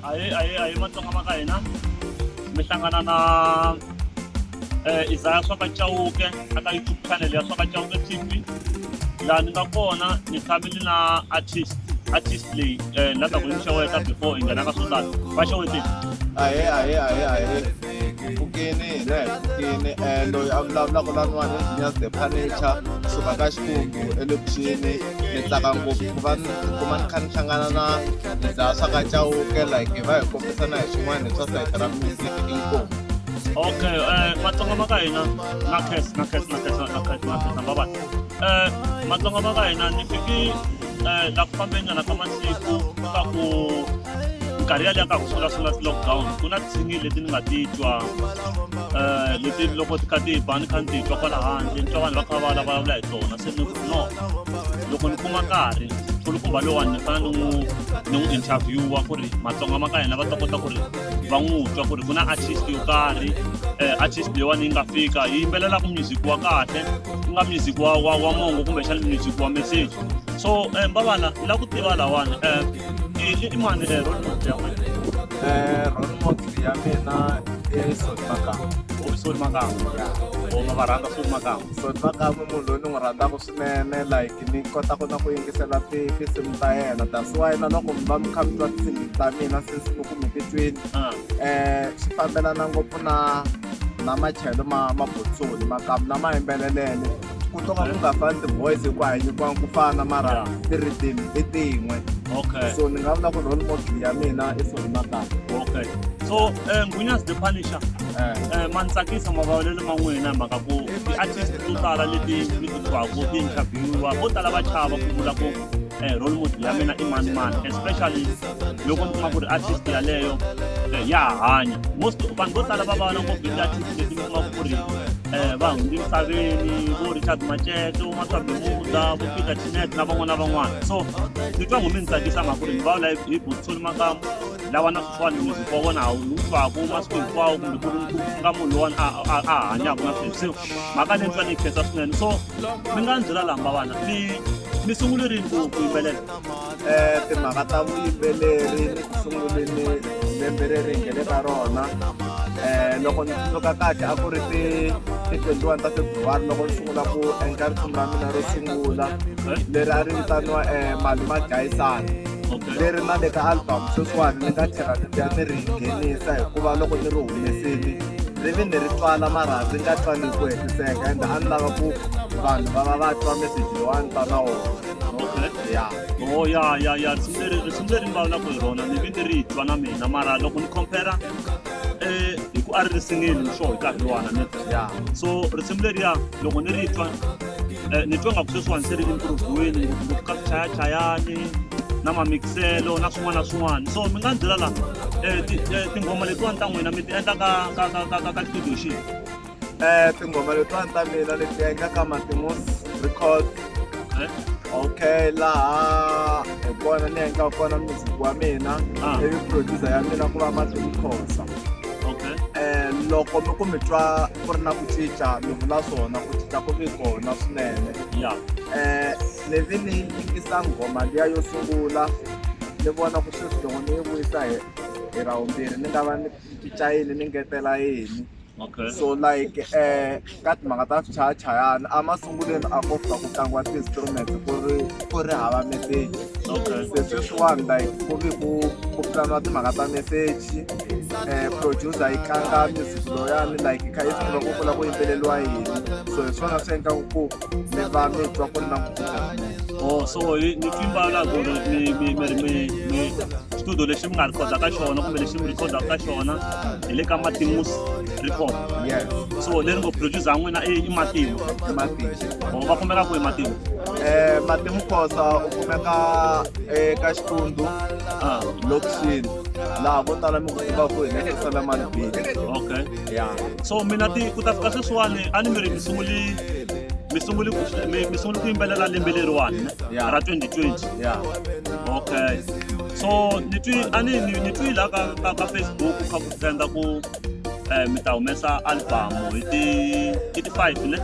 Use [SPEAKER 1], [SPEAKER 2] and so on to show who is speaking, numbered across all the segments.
[SPEAKER 1] Ahee Matsonga ma ka hina mi hlangana na Isaiah Swaka Chauke aka YouTube channel ya Swaka Chauke TV. Laha ni nga kona ni tshamile na artist leyi la ta ku ni xeweta before i nghena ka swo tala va xewetile.
[SPEAKER 2] Ahee Pfukeni loyi a vulavulaka laniwani Engineers the Furniture kusuka ka Xikungu elokixini ni tsaka ngopfu ku va ni tikuma ni kha ni hlangana na Isaiah Swaka Chauke like hi va hi kombisana hi swin'wana swa sayiti ra music inkomu.
[SPEAKER 1] Okay, Matsonga ma ka hina na kes na baba. Matsonga ma ka hina ni fiki la ku fambeni nyana ka masiku ka ku nkarhi yaliya ka ku sungula lockdown ku na tinsingi leti ni nga ti twa leti loko ti kha ti ba ni kha ni ti twa kwala handle ni twa vanhu va kha va vulavula hi tona se ni no loko ni kuma nkarhi kulukumba lowani ni fana ni n'wi interviewa ku ri Matsonga ma ka hina va ta kota ku ri va n'wi twa ku ri ku na artist yo karhi artist leyiwani yi nga fika yi yimbelelaka music wa kahle ku nga music wa mongo kumbexana music wa message so mbavana la ku tiva lawani i mani role model ya wena
[SPEAKER 2] Role model ya mina i Sodi Makamba.
[SPEAKER 1] Sodi Makamba o ma va rhandza Sodi Makamba.
[SPEAKER 2] Sodi Makamba munhu loyi ni n'wi rhandzaka swinene like ni kota ku na ku yingisela tinsimu ta yena that's why na loko mi va mi kha mi twa tinsimu ta mina since loko mi titwini swi fambelana ngopfu na machelo ma Botsoni Makamba lama yimbelelele ku to ka ku nga fani ti-voice ku hanyikiwanga ku fana mara ti-rhythm i tin'we.
[SPEAKER 1] Okay.
[SPEAKER 2] So ni nga vula ku role model ya mina i Sodi Makamba.
[SPEAKER 1] Okay. So Ngunias the Punisher ma ni tsakisa mavulavulelo ma n'wina hi mhaka ku ti-artist to tala leti mi ti twaka ti interviewiwa vo tala va chava ku vula ku role model ya mina i mani especially loko mi kuma ku ri artist yaleyo ya hanya most vanhu vo tala va vana ngopfu hi ti-artist leti mi kumaka ku ri va hundzi misaveni vo Richard Machete vo Maswabi Muda vo Peter Chinet na van'wana so ni twa n'wi mi ni tsakisa mhaka ku ri ni vulavula hi Botsoni Makamba lava na sweswiwani music wa vona a wu lutwaka masiku hinkwawo kumbe ku ri nga munhu lowani a hanyaka na sweswi so mhaka leyi ni twa ni yi khensa swinene so mi nga ni byela lamba vana mi sungule rini ku yimbelela
[SPEAKER 2] timhaka ta vuyimbeleri ni ku sunguleni lembe leri nghene ka rona loko ni tsundzuka kahle a ku ri ti 21 ta February loko ni sungula ku endla risimu ra mina ro sungula leri a ri vitaniwa Mali Madlayisana leri na le ka album sweswiwani ni nga tlhela ni ya ni ri nghenisa hikuva loko ni ri humesini ri vi ni ri twala mara ndzi nga twani ku hetiseka ende a ni lava ku vanhu va twa message lowa ni ta na wona
[SPEAKER 1] ya risimu leri ni vulavulaka hi rona ni vi ni ri twa na mina mara loko ni compara hi ku a ri singeni swo hi nkarhi lowani ni so risimu leriya loko ni ri twa ni twa nga ku sweswiwani se ri improve-wini ngopfu ka vuchayachayani na mamikiselo na swin'wana so mi nga ni byela laha tinghoma letiwani ta n'wina mi ti endla ka studio xihi
[SPEAKER 2] tinghoma letiwani ta mina leti endlaka Matimus Record okay laha hi kona ni endlaka kona music wa mina ivi producer ya mina ku va Matimu Khosa. Loko mi ku mi twa ku ri na ku cinca mi vula swona ku cinca ku vi kona swinene ni vi ni yingisa nghoma liya yo sungula ni vona ku sweswi loko ni yi vuyisa hi ravumbirhi ni nga va ni cinca yini ni ngetela yini so like ka timhaka ta swichayachayani a masunguleni a ko fika ku tlangiwa ti-instruments ku ri hava message se sweswiwani like ku vi ku pulaniwa timhaka ta message producer yi tlanga music loyani like kha yi sungula ku vula ku yimbeleliwa yini so hi swona swi endlaka ku mi va mi twa ku ri na ku cinca
[SPEAKER 1] so ni twimbala ku ri mi studio lexi mi nga rikhoda ka xona kumbe lexi mi rikhodaka ka xona hi le ka Matimus Record so leri ngo producer n'wina i Matimu va kumeka ku hi Matimu
[SPEAKER 2] Matimu Khosa u kumeka eka Xitundu lokixini laha vo tala mi ku tiva ku hi le Solomon Beat
[SPEAKER 1] so mina ku ta fika sweswiwani a ni mi ri mi sungule ku yimbelela lembe leriwani ra 2020 so ni twi la ka Facebook kha ku senda ku mi ta humesa album hi ti 5 ne
[SPEAKER 2] hi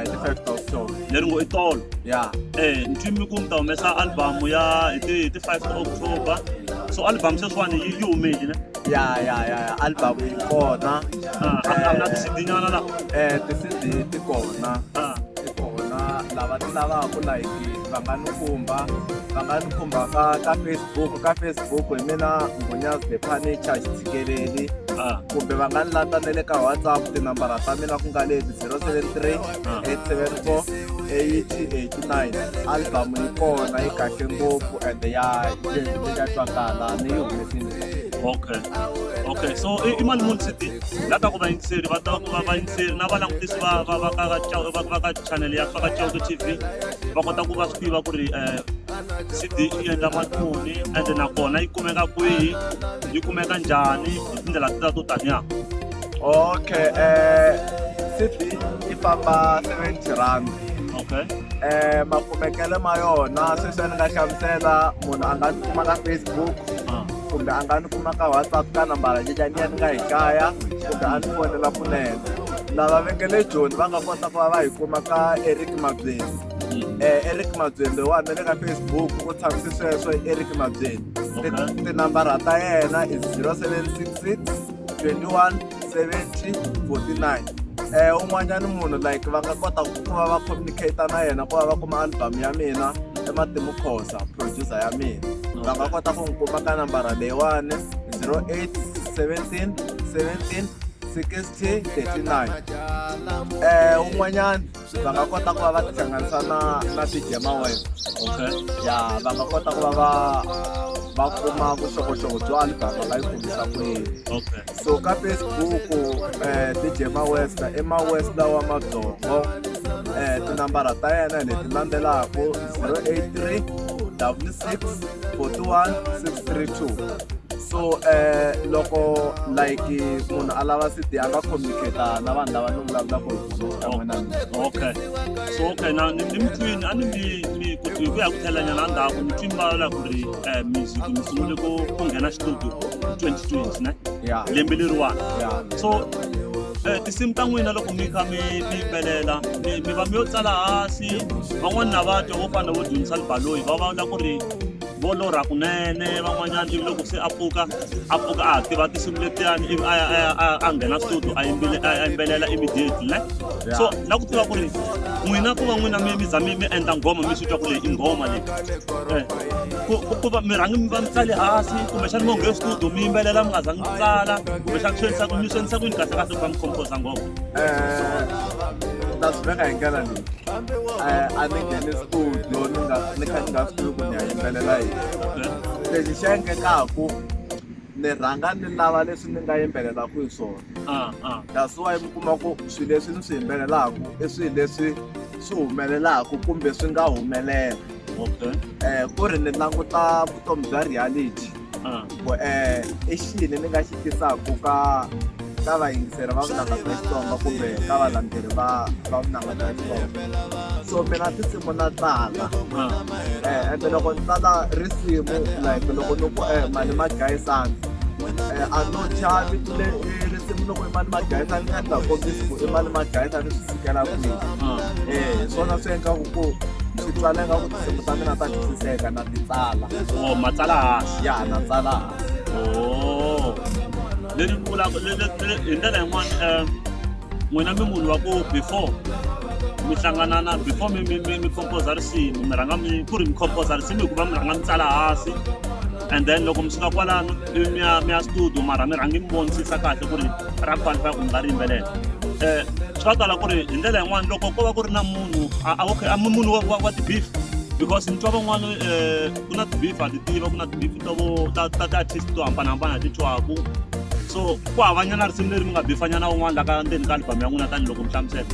[SPEAKER 2] ti 5 ta October
[SPEAKER 1] leri ngo i tolo ni twi mi ku mi ta humesa album ya hi ti 5 ta October So album sweswiwani yi humile ne?
[SPEAKER 2] ya album yi kona
[SPEAKER 1] A na ti-CD nyana la?
[SPEAKER 2] ti-CD ti kona lava ti lavaka like va nga ni khumba ka Facebook hi mina Mbunyazi the Furniture Xitsikeleli kumbe va nga ni lata na le ka WhatsApp tinambara ta mina ku nga leti 073 874 8089 album yi kona yi kahle ngopfu and ya twakala ni yi humesini.
[SPEAKER 1] Okay, so i mali muni CD lata ku vayingiseri va ta ku va vayingiseri na valangutisi va ka channel ya ka Chauke TV va kota ku va swi tiva ku ri CD yi endla mali muni and nakona yi kumeka kwihi, yi kumeka njhani hi tindlela to taniya?
[SPEAKER 2] Okay, CD yi famba 70 rand.
[SPEAKER 1] Okay.
[SPEAKER 2] Makumekele ma yona sweswi ni nga hlamusela munhu a nga ni kuma ka Facebook kumbe a nga ni kuma ka WhatsApp ka nambara ni nga hi kaya kumbe a ni fonela kunene. Lava vekele Joni va nga kota ku va va hi kuma ka Eric Mabzeni. Eric Mabzeni loyiwani le ka Facebook ku tshamisi sweswo Eric Mabzeni. Tinambara ta yena is 0766 21 70 49. Un'wanyani munhu like va nga kota ku va va communicate na yena ku va va kuma album ya mina Matimu Khosa producer ya mina. Va nga kota ku n'wi kuma ka nambara leyiwani 0817 17 60 39. Un'wanyani va nga kota ku va va tihlanganisa na DJ Mawes. Ya va nga kota ku va kuma vuxokoxoko byo album va yi kumisa kwihi. So ka Facebook DJ Mawes i Mawes wa Madzongo. Tinambara ta yena leti landzelaka 083 66 41 632. So loko like munhu a lava CD a nga communicate na vanhu lava ni vulavulaka hi
[SPEAKER 1] Okay, so na ni mitwini a ni mi ku ya ku thelanyana ndhawu ni twimbala ku ri music mi sungule ku nghena studio 2020 ne? Lembe leriwani. So tinsimu ta n'wina loko mi kha mi yimbelela mi va mi yo tsala hansi, van'wani na va twa vo fana vo dyondzisa Baloyi va vula ku ri vo lorha kunene, van'wanyana ivi loko se a pfuka a tiva tinsimu letiyani ivi a nghena studio a yimbelela immediately ne? So la ku tiva ku ri n'wina ku va n'wina mi za mi endla nghoma mi swi twa ku leyi i nghoma leyi ku va mi rhangi mi va mi tsale hansi kumbexana mi nghena studio mi yimbelela mi nga zangi mi tsala kumbexana mi swiendlisa kuyini kahle ku va mi compose nghoma?
[SPEAKER 2] Ta swi veka hi ndlela leyi a ni nghene studio ni kha ni nga swi tivi ku ni ya yimbelela yini. Lexi xi endlekaku ni rhanga ni lava leswi ni nga yimbelelaka hi swona. That's why mi kuma ku swilo leswi ni swi yimbelelaka i swilo leswi swi humelelaka kumbe swi nga humelela. Ku ri ni languta vutomi bya reality ku i xini ni nga xi tisaka ka vayingiseri va vunanga bya Xitsonga kumbe ka valandzeri va vunanga bya Xitsonga. So mina tinsimu na tsala ende loko ni tsala risimu like loko ni ku Mali Magayisani a no chavi risimu loko i Mali Magayisani ni endla kombisi ku i Mali Magayisani swi sukela kwihi. Swona swi endlaku ku swi twala nga ku tinsimu ta mina ta twisiseka na ti tsala.
[SPEAKER 1] Matsala hansi?
[SPEAKER 2] Ya na tsala hansi.
[SPEAKER 1] Leri vulaka hi ndlela yin'wana n'wina mi munhu wa ku before mi hlangana before mi composa risimu mi rhanga ku ri mi composa risimu hikuva mi rhanga mi tsala hansi and then loko mi suka kwalano mi ya studio mara mi rhangi mi vonisisa kahle ku ri ra qualify ku mi nga ri yimbelela. Swa tala ku ri hi ndlela yin'wana loko ko va ku ri na munhu a munhu wa ti-beef because ni twa van'wana ku na ti-beef a ti tiva ku na ti-beef ta ti-artist to hambanahambana ti twaku. So ku havanyana risimu leri mi nga bifanyana un'wana la ka ndzeni ka album ya n'wina tanihiloko mi hlamusela?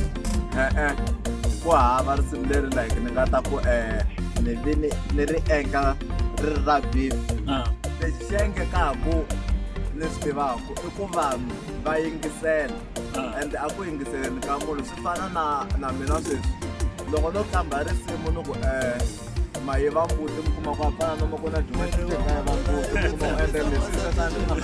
[SPEAKER 2] Ku hava risimu leri like ni nga ta ku ni ri endla ri ri ra beef. Lexi xi endlekaku ni swi tivaku i ku vanhu va yingisela and a ku yingiseleni ka munhu swi fana na mina sweswi loko no kamba risimu ni ku maye va mbuti mi kuma ku hambana no ma ku na jumaekaya va mbuti mi kuma ku endla leswi swesani na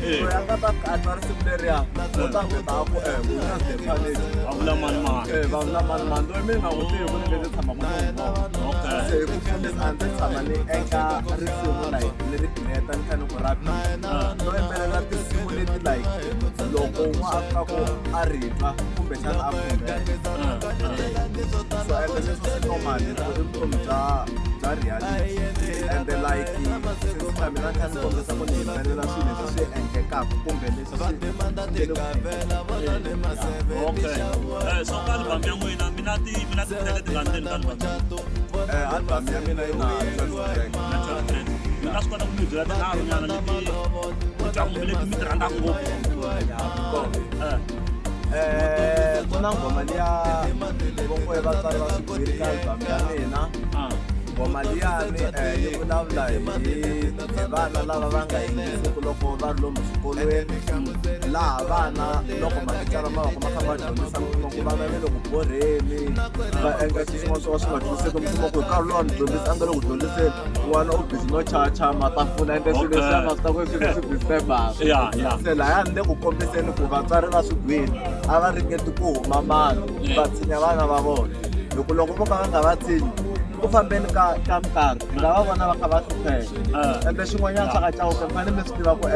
[SPEAKER 2] so ya nga ta a twa risimu leriya u ta veta ku Mbunyazi the Furniture
[SPEAKER 1] va vula Mani Mani.
[SPEAKER 2] Va vula Mani Mani loyi mi nga n'wi tivi ku ni nge ni tshama ku se hi ku fambisa ndzi tshama ni eka risimu like leri dineta ni kha ni ku rapisa no yimbelela tinsimu leti like loko n'wa a fika ku a ri twa kumbe xana a pfumela so ende leswi swi normal i vutomi bya reality ende like since tshame na kha ni kombisa ku ni yimbelela swilo leswi swi endlekaka kumbe leswi swi
[SPEAKER 1] okay so ka album ya n'wina mina ti tele ti nga ndzeni ka album
[SPEAKER 2] album ya mina yi na 12 track
[SPEAKER 1] mina swi kota ku mi byela tinharhu nyana leti leti mi ti rhandzaka ngopfu
[SPEAKER 2] ku na ngoma liya vongoye vatsari va swigwiri ka album ya mina ngoma liyani yi vulavula hi vana lava va nga yingisiku loko va ri lomu swikolweni laha vana loko matitsala ma va kha va dyondzisa mfumo ku vana ve le ku borheni va endla swin'wana swo ka swi nga dyondziseki mfumo ku hi nkarhi lowu a ni dyondzisi a nga le ku dyondziseni n'wana u busy no chacha matafula ende swilo leswi a nga swi ta ku swilo swi disturb-aka se lahaya ni le ku kombiseni ku vatswari va swigwini a va ringeti ku huma mali va tshinya vana va vona loko vo ka va nga va tshinyi ku fambeni ka minkarhi mi nga va vona va kha va hlupheka ende xin'wanyana xa ka cawuke mi fanele mi swi tiva ku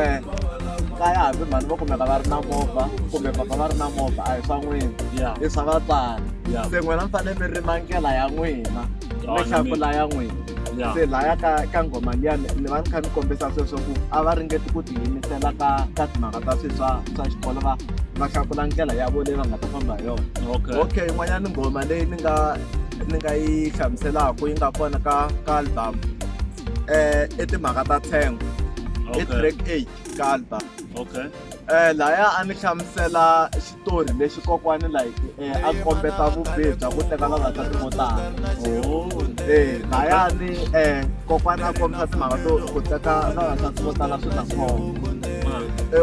[SPEAKER 2] kaya hambi mhani vo kumeka va ri na movha kumbe papa va ri na movha a hi swa n'wina i swa vatswari se n'wina mi fanele mi rima ndlela ya n'wina mi hlakula ya n'wina se laya ka ngoma liyani ni va ni kha ni kombisa sweswo ku a va ringeti ku tiyimisela ka timhaka ta swi swa xikolo va hlakula ndlela ya vo leyi va nga ta famba hi yona okay yin'wanyana ngoma leyi ni nga yi hlamuselaku yi nga kona ka album i timhaka ta Thengo i track 8 ka album laya a ni hlamusela xitori lexi kokwani like a kombeta vubihi bya ku teka vavasati vo tala layani kokwani a kombisa timhaka to ku teka vavasati vo tala swi na khombo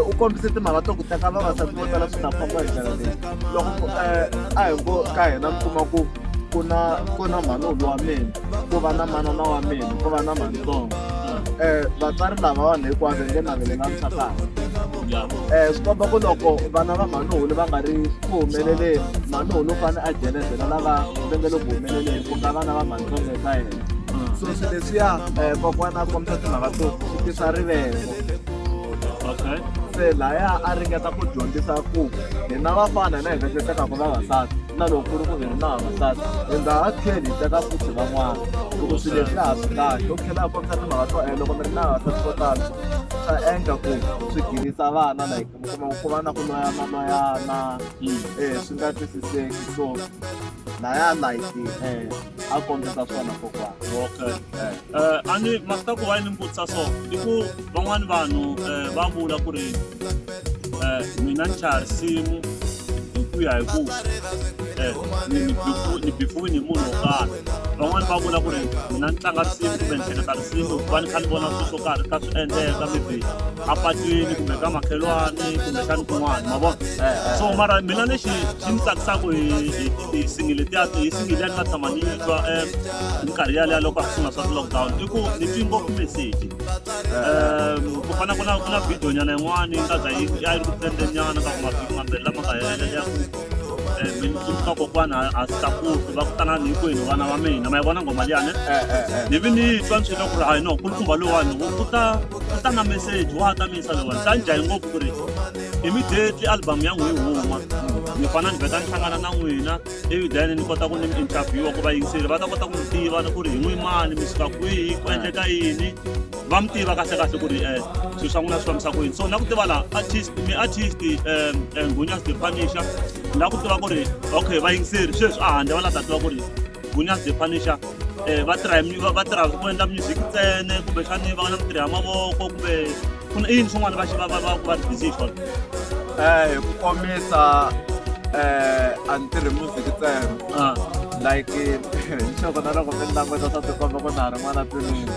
[SPEAKER 2] u kombise timhaka to ku teka vavasati vo tala swi na khombo hi ndlela leyi loko a hi ngo ka hina mi kuma ku ku na manulu wa mina ku va na manana wa mina ku va na manitsongo vatswari lava vanhu hinkwavo nge navele na mixakana swi komba ku loko vana va manuhulu va nga ri ku humeleleni manuhulu u fane a jelezela lava va nge le ku humeleleni ku nga vana va mantsongo eka yena so swi leswiya kokwana a kombisa timhaka to swi tisa rivengo se laya a ringeta ku dyondzisa ku hina vafana hina hi nga tekaka vavasati na loko ku ri ku hina na vavasati hi nga ha tlheli hi teka futhi van'wana loko swilo leswi ha swi kahle u tlhela a kombisa timhaka to loko mi ri na vavasati vo tala swa endla ku swi girisa vana like mi kuma ku va na ku loyana swi nga twisiseki so laya like a kombisa swona kokwana
[SPEAKER 1] a ni mhaka ta ku va ni mi vutisa so i ku van'wani vanhu va vula ku ri mina ni chaya risimu hi ku ya hi ku ni bifuwini hi munhu wo karhi van'wani va vula ku ri mina ni tlanga risimu kumbe ni hleketa risimu ku va ni kha ni vona swilo swo karhi kha swi endleka maybe a patwini kumbe ka makhelwani kumbe xani kun'wana ma vona so mara mina lexi xi ni tsakisaka hi tinsingi letiya hi singi liya ni nga tshama ni yi twa minkarhi yaliya loko a sungula swa ti-lockdown i ku ni twi ngopfu meseji ku fana ku na video nyana yin'wani yi nga za yi ri ku trendeni nyana ka ku mavhiki mambirhi lama nga heleleya ku ka kokwana a swi tlakuki va ku tanani hinkwenu vana va mina ma yi vona ngoma liyani ni vi ni yi twa ni swilo ku ri hayi no kulukumba lowani ku ta na meseji wa ta misa lowani ta ni jahi ngopfu ku ri immediately album ya n'wi yi huma ni fana ni vheta ni hlangana na n'wina ivi then ni kota ku ni interviewa ku vayingiseri va ta kota ku ni tiva ku ri hi n'wi mani mi suka kwihi ku endleka yini va mi tiva kahle ku ri swilo swa n'wina swi fambisa ku yini so na ku tiva la artist Nghunyas The Punisher na ku tiva ku ri okay vayingiseri sweswi a handle va la ta tiva ku ri Nghunyas The Punisher va tirha ku endla music ntsene kumbe xani va nga na mitirho ya mavoko kumbe ku na yini swin'wana va ri busy hi swona
[SPEAKER 2] hi ku komisa a ni tirhi music ntsena like nxoko na loko mi ni languta swa tikomba ku na ha ri n'wana twinini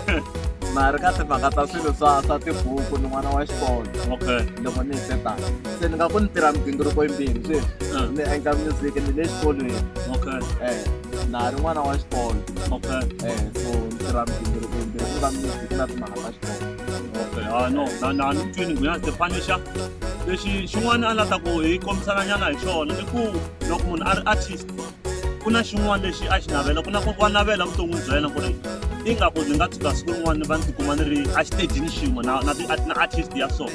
[SPEAKER 2] na ha ri ka timhaka ta swilo swa tibuku ni n'wana wa xikolo loko ni hi setaka se ni nga ku ni tirha migingiriko yimbirhi sweswi ni endla music ni le xikolweni na ha ri n'wana wa xikolo so ni tirha migingiriko yimbirhi ku va music na timhaka ta xikolo
[SPEAKER 1] no na ni twini Nghunyas The Punisher lexi xin'wana a ni lata ku hi kombisana nyana hi xona i ku loko munhu a ri artist ku na xin'wana lexi a xi navela ku na ku va navela vuton'wini bya yena ku ri ingaku ni nga tshuka siku rin'wana va ni tikuma ni ri a xitejini xin'we na artist ya so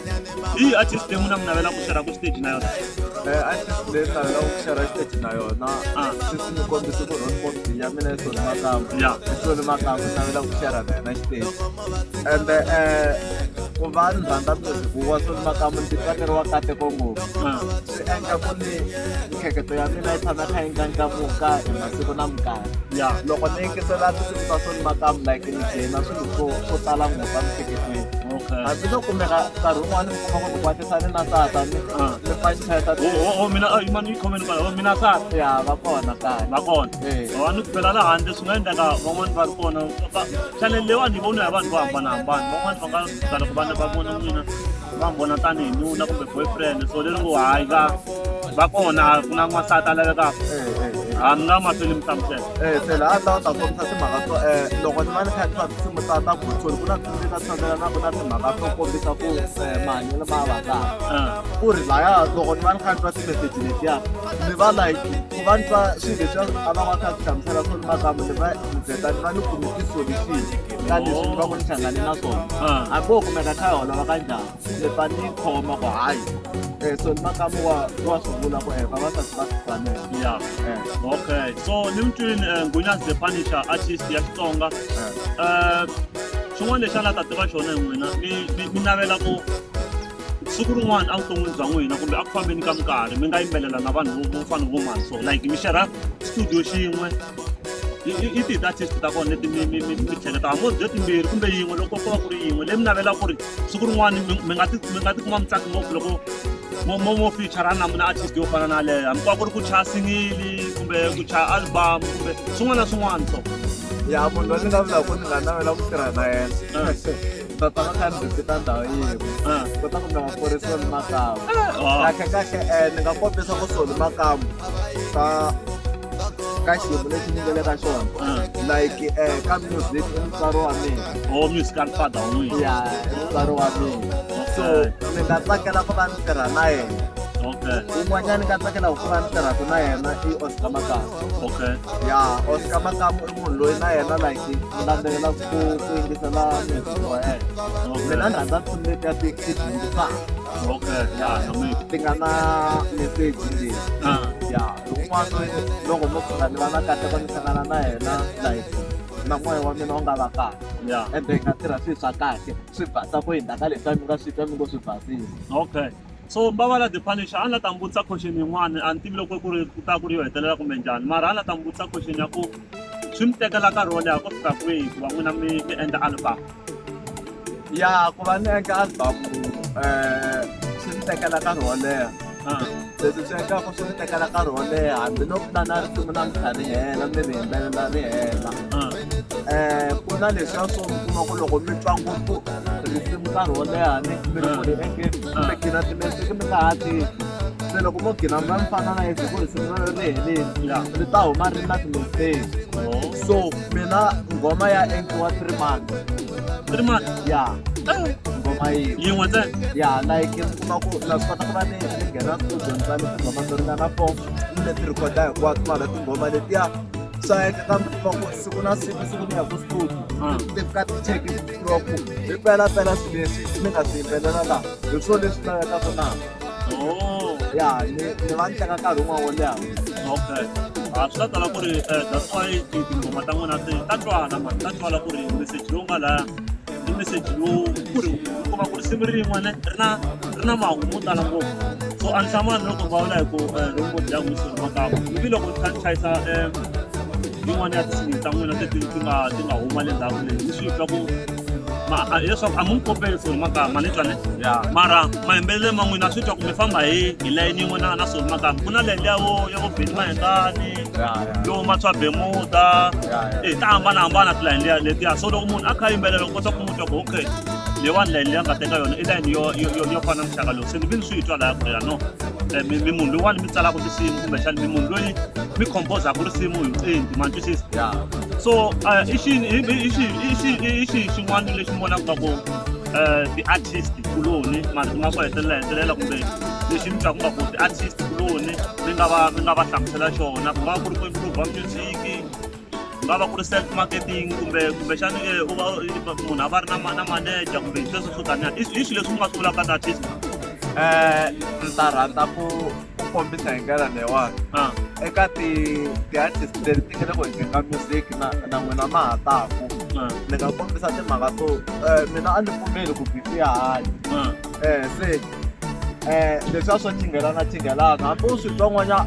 [SPEAKER 1] hi artist leyi n'wina mi navela ku xera ku stage na yona
[SPEAKER 2] artist leyi ni navela ku share stage na yona sisi ni kombise ku role model ya mina Soli Makamu Soli Makamu ni navela ku share na yena stage ende ku va ni rhandza music wa Soli Makamu ni titsakeriwa kateko ngopfu swi endla ku ni miehleketo ya mina yi tshama kha yi ndlandlamuka hi masiku na minkarhi loko ni yingisela tinsimu ta Soli Makamu like ni gaina swilo swo tala ngopfu emiehleketweni hambi no kumeka nkarhi wun'wana mi kuma ku ni kwatisani na tata ni fancheta
[SPEAKER 1] mina yi khomeni ka mina sata
[SPEAKER 2] ya va kona kaya
[SPEAKER 1] va kona a ni phela la handle swi nga endleka van'wani va ri kona chanel leyiwani yi voniwa hi vanhu vo hambanahambana van'wani va nga tala ku vana va vona n'wina va mi vona tanihi nuna kumbe boyfriend so leri ngo hayi va kona ku na n'wansati a lavekaka ni nga mahlweni mi hlamusela
[SPEAKER 2] phela a ta ta kombisa timhaka to loko ni va ni kha ni twa tinsimu ta Butholi ku na tinsimu ta tshembelanaku na timhaka to kombisa ku mahanyelo ma va kahle ku ri laya loko ni va ni kha ni twa timeseji letiya ni va like ku va ni twa swilo leswi a va va kha swi hlamusela Soli Makamu ni va ni vheta ni va ni kume ti-solution ka leswi ni va ku ni hlangane na swona hambi wo kumeka kha hi holova ka njhani ni fa ni khoma ku hayi Soli Makamu wa swi vula ku vavasati va swi fanela
[SPEAKER 1] okay so ni mi twini Nghunyana the Punisher artist ya Xitsonga xin'wana lexi a la ta tiva xona hi n'wina mi navela ku siku rin'wana evuton'wini bya n'wina kumbe a ku fambeni ka minkarhi mi nga yimbelela na vanhu vo fana vo mani so like mi share studio xin'we i ti-artist ta kona leti mi hleketa hambi byo timbirhi kumbe yin'we loko ko va ku ri yin'we leyi mi navela ku ri siku rin'wana mi nga tikuma mi tsaki ngopfu loko mo feature na artist yo fana na leyo hambi ku ri ku chaya singili kumbe ku chaya album kumbe swin'wana na swin'wana so
[SPEAKER 2] ya munhu loyi ni nga vulaka ku ni nga navela ku tirha na yena tata va kha ni rhipita ndhawu yin'we kota ku nga va ku ri Soli Makamu kahle ni nga kombisa ku Soli Makamu ka xiyimo lexi ni nga le ka xona like ka music i mutswari wa mina
[SPEAKER 1] musical father wa n'wina
[SPEAKER 2] ya i mutswari wa mina so ni nga tsakela ku va ni tirha na yena un'wanyana ni nga tsakela ku va ni tirhaka na yena i Oscar Makamu ya Oscar Makamu i munhu loyi na yena like ni landzelela ku yingisela music wa yena mina ni rhandza tinsimu letiya ti dyondzisaka ti nga na meseji leyi ya un'wana loko mo tshuka ni va na kateko ni hlangana na yena like na moya wa mina wu nga va kahle ende hi nga tirha swilo swa kahle swi basa ku hindaka leswi mi nga swi twa mi ngo swi basile
[SPEAKER 1] so Mbabala the Punisher a ni la ta mi vutisa question yin'wana a ni tivi loko ku ta ku ri yo hetelela kumbe njhani mara a ni la ta mi vutisa question ya ku swi mi tekela nkarhi wo leha ku fika kwihi ku va n'wina mi endla album
[SPEAKER 2] ya ku va ni endla album swi ni tekela nkarhi wo leha leswi swi endlaka swi ni tekela nkarhi wo leha hambi no pula na risimu na mintlha ri hela mi ri yimbelela ri hela ku na leswiya swo mi kuma ku loko mi twa ngopfu risimu nkarhi wo leha ni mi ri ku ri endleni mi gina timesiki mi nga ha tivi se loko mo gina mi va mi fana na yesi ku risimu ri heleni ri ta huma ri na timistake so mina nghoma ya endliwa 3 months ya ngoma
[SPEAKER 1] yin'we ntsena
[SPEAKER 2] ya like mi kuma ku na swi kota ku va ni nghena studio ni tsale tinghoma to ringana 4 ni leti rhikoda hinkwato mara tinghoma letiya swa endla kambe kuma ku siku na siku ni ya ku studio ti fika ti cheki stroke hi pela swilo leswi ni nga swi yimbelela laha hi swo leswi lavekaka na ya ni va ni teka nkarhi wun'wana wo leha
[SPEAKER 1] swi ta tala ku ri that's why tinghoma ta n'wina ta twala mani ta twala ku ri meseji lowu nga laya i meseji lowu ku ri u kuma ku risimu rin'wana ri na mahungu mo tala ngopfu so a ni hlamani loko va vula hi ku ringoti ya n'wi Soli Makamu ivi loko ni kha ni chayisa yin'wana ya tinsimu ta n'wina leti ti nga huma le ndzhaku leyi ni swi twa ku leswaku a mi n'wi kopeli Soli Makamu ma ni twa ne mara mayimbelele ma n'wina swi twa ku mi famba hi layini yin'we na Soli Makamu ku na leyi ya vo Benny Mayengani yo Matswa Bemuda ta hambanahambana tilayini letiya so loko munhu a kha yimbelela u kota ku n'wi twa ku okay leyiwani layini leyi a nga teka yona i layini yo fana muxaka lowu se ni vi ni swi twa laya ku ri no mi munhu loyiwani mi tsalaka tinsimu kumbexani mi munhu loyi mi compose-aka risimu hi vuenti ma twisisa so i xihi xin'wana lexi mi vonaka ku ti-artist kuloni mara ti nga ku hetelela kumbe lexi mi twaku nga ku ti-artist kuloni mi nga va hlamusela xona ku nga ku ri ku improve music va va ku ri self marketing kumbe xana u va munhu a va ri na manager kumbe sweswo swo taniya i swilo leswi u nga swi vulaka ta artist
[SPEAKER 2] Ndzi ta rhandza ku kombisa hi ndlela leyiwani eka ti-artist leti nga le ku endleni ka music na n'wina ma ha taku ni nga kombisa timhaka to mina a ni pfumeli ku beef ya hanya se leswiya swo chingelana hambi u swi twa n'wanya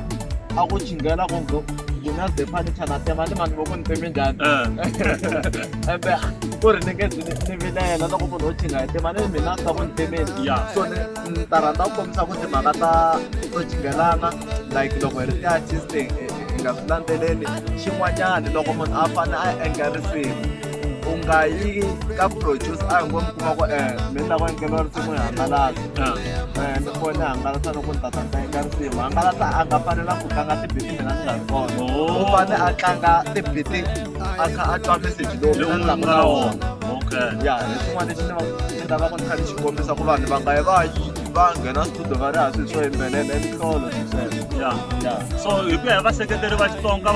[SPEAKER 2] a ku chingela ku Guna Stefanicha na tema ni mani voko ni teme njhani embe ku ri ni nge ni vilela loko munhu wo chinga hi tema ni mina ta ku ni temeni so ni ta rhandza ku kombisa ku timhaka to chingelana like loko hi ri ti-artist hi nga swi landzeleli xin'wanyani loko munhu a fane a endla risimu u nga yi ka produce a hi ngo mi kuma ku mi ni lava endleriwa risimu hi hangalasa ni fone hangalasa loko ni tata ni ta endla risimu hangalasa a nga fanela ku tlanga tibiti mina ni nga ri kona u fane a tlanga tibiti a kha a twa message lowu mina ni langa na wona ya hi swin'wana leswi ni lavaka ni kha ni xi kombisa ku vanhu va nga yi va nghena studio va ri ha swilo swo yimbelela mihlolo sweswo
[SPEAKER 1] so hi ku ya hi vaseketeri va Xitsonga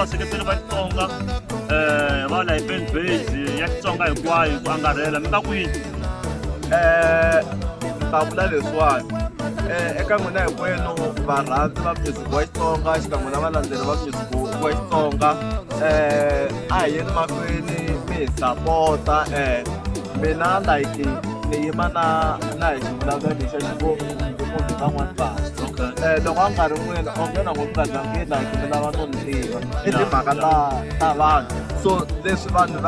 [SPEAKER 1] va la hi fan base ya Xitsonga hinkwayo hi ku angarhela mi nga kwini
[SPEAKER 2] ta vula leswiwani eka n'wina hinkwenu varhandzi va music wa Xitsonga xikan'we na valandzeri va music wa Xitsonga a hi yeni mahlweni mi hi sapota mina like ni yima na hi xivulavula lexa xivongo van'wani vanhu loko a nga ri n'wina o nghena ngopfu ka dzangeni like mi lava no ni tiva i timhaka ta vanhu so leswi vanhu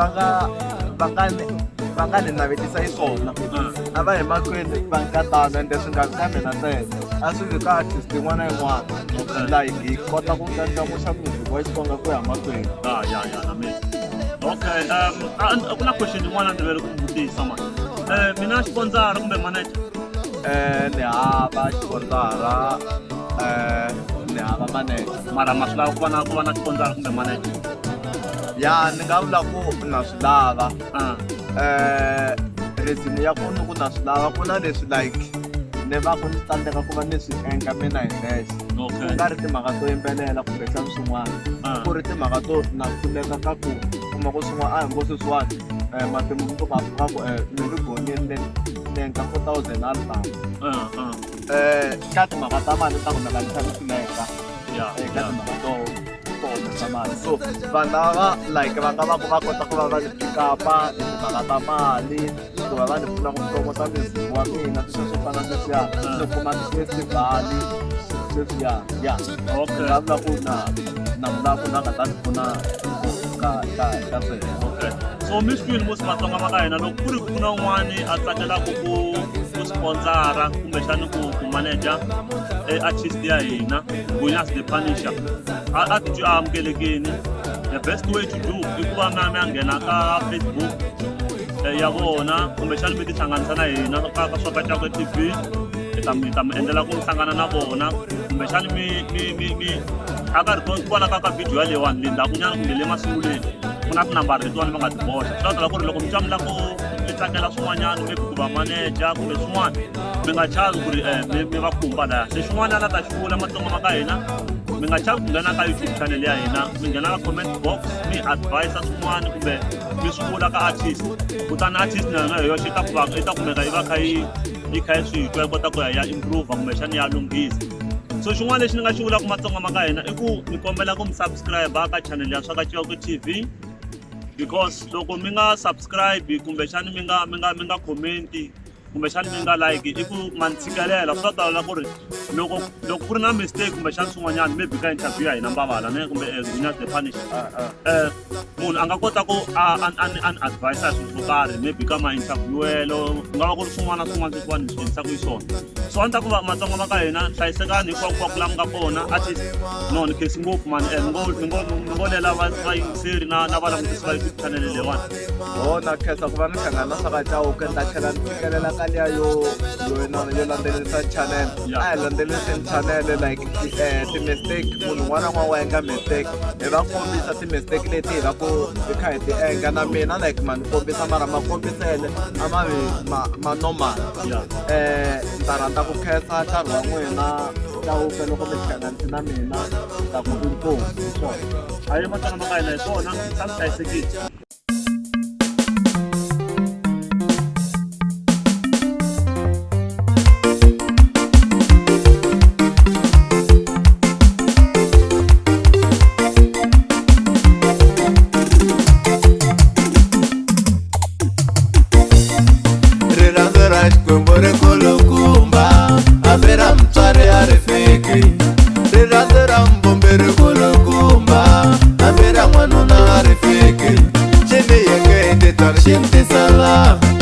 [SPEAKER 2] va nga ni navetisa hi swona a va hi mahlweni va nga tano ende swi nga vi ka mina ntsena a swi vi ka artist yin'wana na yin'wana like hi kota ku ndlandlamuxa music wa Xitsonga ku ya mahlweni
[SPEAKER 1] na mina okay ku na question yin'wana ni vele ku mi vutisa mani mina xiponsara kumbe manager
[SPEAKER 2] ni hava xiponsara ni hava manager
[SPEAKER 1] mara ma swi lava ku va na xiponsara kumbe manager
[SPEAKER 2] ya ni nga vula ku na swi lava reason ya ku ni ku na swi lava ku na leswi like ni va ku ni tsandzeka ku va ni swi endla mina hi nexe ku nga ri timhaka to yimbelela kumbe xana swin'wana ku ri timhaka to na pfuneka ka ku kuma ku swin'wana a hi ngo sweswiwani matimu ku va pfuka ku ni ri gonyeni ni endla 4,000 album ka timhaka ta mali ta ku nakanisa ni pfuneka eka timhaka to humesa mali so vanhu lava like va nga va ku va kota ku va va ni pick-up-a hi timhaka ta mali ku va va ni pfuna ku promota music wa mina sweswo swo fana sweswiya ni kuma ti-festivali sweswiya ni nga vula ku na vula ku na nga ta ni pfuna ka sweswo
[SPEAKER 1] so mi swi twini musi Vatsonga va ka hina loko ku ri ku na un'wani a tsakelaka ku sponsora kumbexani ku manager artist ya hina Guna Stefanicha a titwi a amukelekini the best way to do i ku va mi ya nghena ka Facebook ya vona kumbexani mi tihlanganisa na hina ka Swakatshakwe TV hi ta mi endlela ku hlangana na vona kumbexani mi a ka ri kona ka video yaleyiwani le ndzhaku nyana kumbe le masunguleni ku na tinambara letiwani va nga ti boxa swi ta ku ri loko mi twa mi lava ku mi tsakela swin'wanyana maybe ku va manager kumbe swin'wana mi nga chavi ku ri mi va khumba laya se xin'wana a ta xi vula Matsonga ma ka hina mi nga chavi ku nghena ka YouTube channel ya hina mi nghena ka comment box mi advise swin'wana kumbe mi swi vula ka artist kutani artist na yona hi yoxe i ta kumeka yi va kha yi kha yi swi twa yi kota ku ya improve kumbexani ya lunghisa so xin'wana lexi ni nga xi vulaka Matsonga ma ka hina i ku mi kombela ku mi subscribe ka channel ya Swakatshakwe TV because loko mi nga subscribe kumbexani mi nga comment kumbexani mi nga like i ku ma ni tshikelela swi ta tala ku ri loko ku ri na mistake kumbexani swin'wanyana maybe ka interview ya hina Mbavala ne kumbe Guna Stefanicha munhu a nga kota ku an advise swilo swo karhi maybe ka ma-interviewelo ku nga va ku ri swin'wana sweswiwani hi swi endlisaka hi swona so a ni ta ku va Matsonga ma ka hina hlayisekani hinkwako la mi nga kona artist no ni khesi ngopfu mani mi ngo lela vayingiseri na valangutisi va YouTube channel leyiwani
[SPEAKER 2] na khensa ku va ni hlangana na Swakatshakwe ni ta tlhela ni fikelela ka liya yo landzelerisa channel a hi landzelerisa channel like ti-mistake munhu un'wana na un'wana wa endla mistake hi va kombisa ti-mistake leti hi va ku hi kha hi ti endla na mina like ma ni kombisa mara makombisele a ma normal ni ta rhandza ku khensa nkarhi wa n'wina hlawuka loko mi hlanganise na mina ta ku inkomu hi swona.
[SPEAKER 1] Hayi matsonga ma ka hina hi swona swi hlayisekile.
[SPEAKER 3] Xikwembu ri kulukumba hambi ra mutswari a ri fiki, rirhandzu ra mbumbi ri kulukumba hambi ra n'wanuna a ri fiki, xi ni yenge hi titwari xi ni tisa laha.